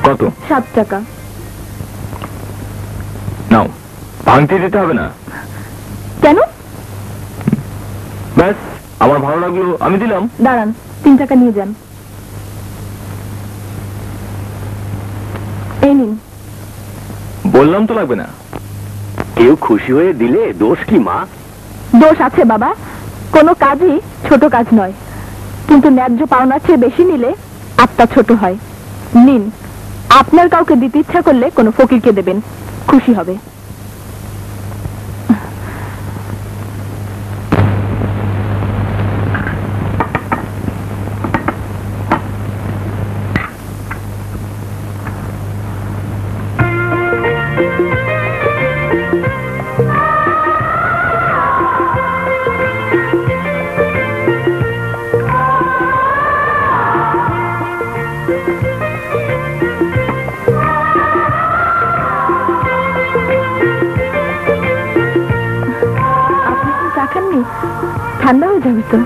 কত? 7 টাকা। নাও, ভাঙতে দিতে হবে না। কেন? ব্যাস, আমার ভালো লাগলো, আমি দিলাম। দাঁড়ান, 3 টাকা নিয়ে যান। এই নিন। বললাম তো লাগবে না। কেউ খুশি হয়ে দিলে দোষ কি মা? দোষ আছে বাবা, কোনো কাজই ছোট কাজ নয়, কিন্তু ন্যায্য পাওনার চেয়ে বেশি নিলে আত্মা ছোট হয়। নিন, আপনার কাউকে দিতে ইচ্ছা করলে কোনো ফকিরকে দেবেন, খুশি হবে। ঠান্ডা হয়ে যাবে তো।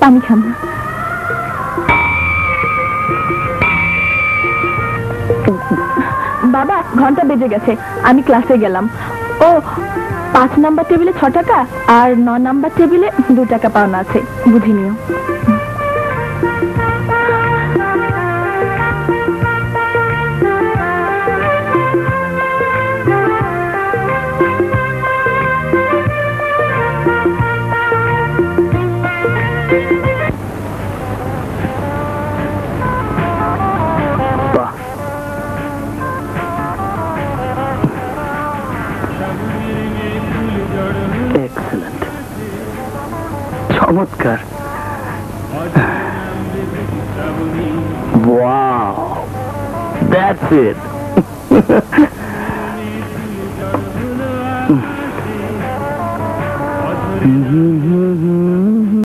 পানি খান। বাবা, ঘন্টা বেজে গেছে, আমি ক্লাসে গেলাম। ও, 5 নাম্বার টেবিলে 6 টাকা আর 9 নাম্বার টেবিলে 2 টাকা পাওনা আছে, বুঝে নিও। এক্সেলেন্ট, চমৎকার। Wow, that's it.